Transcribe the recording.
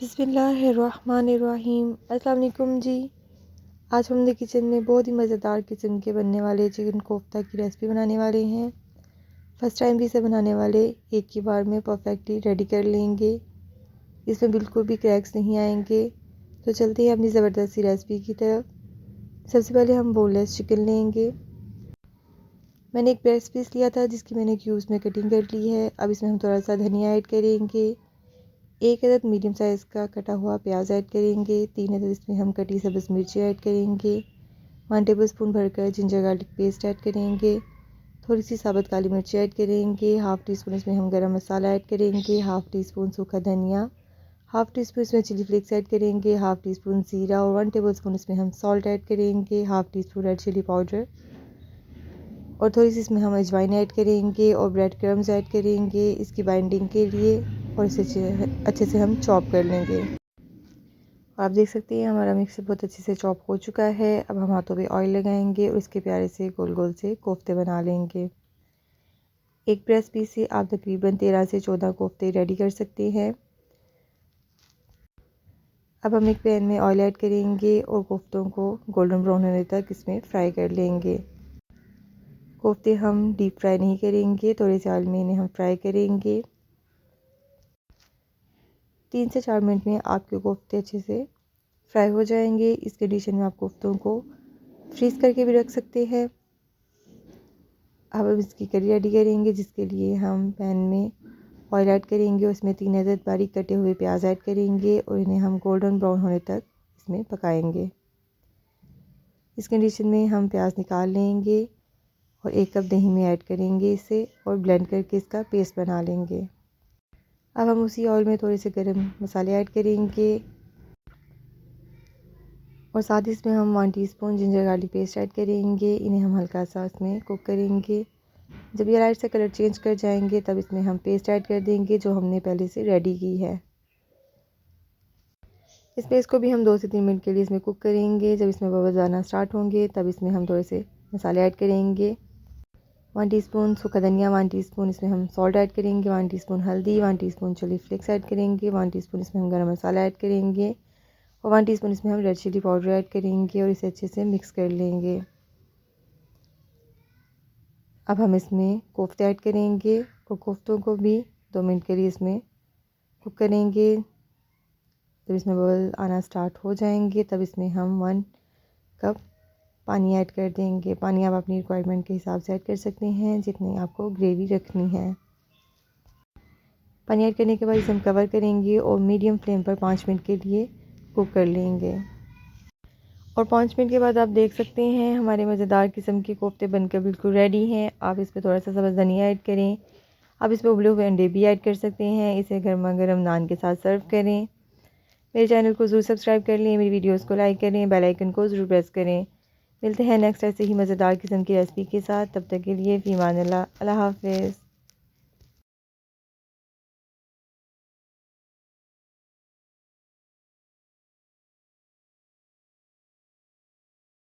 बिस्मिल्लाहिर्रहमानिर्रहीम। अस्सलाम वालेकुम जी। आज हम किचन में बहुत ही मज़ेदार किस्म के बनने वाले चिकन कोफ्ता की रेसिपी बनाने वाले हैं। फ़र्स्ट टाइम भी इसे बनाने वाले एक ही बार में परफेक्टली रेडी कर लेंगे। इसमें बिल्कुल भी क्रैक्स नहीं आएंगे। तो चलते हैं अपनी ज़बरदस्त सी रेसिपी की तरफ। सबसे पहले हम बोनलेस चिकन लेंगे। मैंने एक ब्रेस्ट पीस लिया था जिसकी मैंने क्यूब्स में कटिंग कर ली है। अब इसमें हम थोड़ा सा धनिया ऐड करेंगे। एक अदद मीडियम साइज़ का कटा हुआ प्याज ऐड करेंगे। 3 अदद इसमें हम कटी सब्ज़ मिर्ची ऐड करेंगे। 1 टेबलस्पून भरकर जिंजर गार्लिक पेस्ट ऐड करेंगे। थोड़ी सी साबुत काली मिर्ची ऐड करेंगे। हाफ़ टी स्पून इसमें हम गरम मसाला ऐड करेंगे। हाफ़ टी स्पून सूखा धनिया, हाफ़ टी स्पून इसमें चिली फ्लेक्स ऐड करेंगे। हाफ़ टी स्पून ज़ीरा और 1 टेबलस्पून इसमें हम सॉल्ट ऐड करेंगे। Half teaspoon red chilli powder और थोड़ी सी इसमें हम अजवाइन ऐड करेंगे और ब्रेड क्रम्स ऐड करेंगे इसकी बाइंडिंग के लिए। और इसे अच्छे से हम चॉप कर लेंगे। आप देख सकते हैं हमारा मिक्सर बहुत अच्छे से चॉप हो चुका है। अब हम हाथों पे ऑयल लगाएंगे और इसके प्यारे से गोल गोल से कोफ्ते बना लेंगे। एक ब्रेस्ट पीस से आप तकरीबन 13 से 14 कोफ्ते रेडी कर सकते हैं। अब हम एक पैन में ऑयल ऐड करेंगे और कोफ्तों को गोल्डन ब्राउन होने तक इसमें फ्राई कर लेंगे। कोफ्ते हम डीप फ्राई नहीं करेंगे, थोड़े से ऑयल में इन्हें हम फ्राई करेंगे। 3 से 4 मिनट में आपके कोफ्ते अच्छे से फ्राई हो जाएंगे। इस कंडीशन में आप कोफ्तों को फ्रीज़ करके भी रख सकते हैं। अब हम इसकी करी रेडी करेंगे जिसके लिए हम पैन में ऑयल ऐड करेंगे। उसमें 3 अदद बारीक कटे हुए प्याज ऐड करेंगे और इन्हें हम गोल्डन ब्राउन होने तक इसमें पकाएंगे। इस कंडीशन में हम प्याज निकाल लेंगे और 1 कप दही में ऐड करेंगे इसे और ब्लेंड करके इसका पेस्ट बना लेंगे। अब हम उसी ऑयल में थोड़े से गरम मसाले ऐड करेंगे और साथ ही इसमें हम 1 teaspoon ginger garlic paste add करेंगे। इन्हें हम हल्का सा इसमें कुक करेंगे। जब ये लाइट से कलर चेंज कर जाएंगे तब इसमें हम पेस्ट ऐड कर देंगे जो हमने पहले से रेडी की है। इस पेस्ट को भी हम 2 से 3 मिनट के लिए इसमें कुक करेंगे। जब इसमें बबल्स आना स्टार्ट होंगे तब इसमें हम थोड़े से मसाले ऐड करेंगे। 1 टीस्पून सूखा धनिया, 1 टीस्पून इसमें हम सॉल्ट ऐड करेंगे। 1 टीस्पून हल्दी, 1 टीस्पून चिली फ्लेक्स ऐड करेंगे। 1 टीस्पून इसमें हम गरम मसाला ऐड करेंगे और 1 टीस्पून इसमें हम रेड चिली पाउडर ऐड करेंगे और इसे अच्छे से मिक्स कर लेंगे। अब हम इसमें कोफ्ते ऐड करेंगे और कोफ्तों को भी 2 मिनट के लिए इसमें कुक करेंगे। जब इसमें बबल आना स्टार्ट हो जाएंगे तब इसमें हम 1 कप पानी ऐड कर देंगे। पानी आप अपनी रिक्वायरमेंट के हिसाब से ऐड कर सकते हैं जितनी आपको ग्रेवी रखनी है। पानी ऐड करने के बाद इसे हम कवर करेंगे और मीडियम फ्लेम पर 5 मिनट के लिए कुक कर लेंगे। और 5 मिनट के बाद आप देख सकते हैं हमारे मज़ेदार किस्म के कोफ्ते बनकर बिल्कुल रेडी हैं। आप इस पर थोड़ा सा सब्ज़ धनिया ऐड करें। आप इस पर उबले हुए अंडे भी ऐड कर सकते हैं। इसे गर्मा गर्म नान के साथ सर्व करें। मेरे चैनल को ज़रूर सब्सक्राइब कर लें, मेरी वीडियोस को लाइक करें, बेल आइकन को ज़रूर प्रेस करें। मिलते हैं नेक्स्ट ऐसे ही मज़ेदार किस्म की रेसिपी के साथ। तब तक के लिए फ़ी अमान अल्लाह। अल्लाह हाफ़िज़।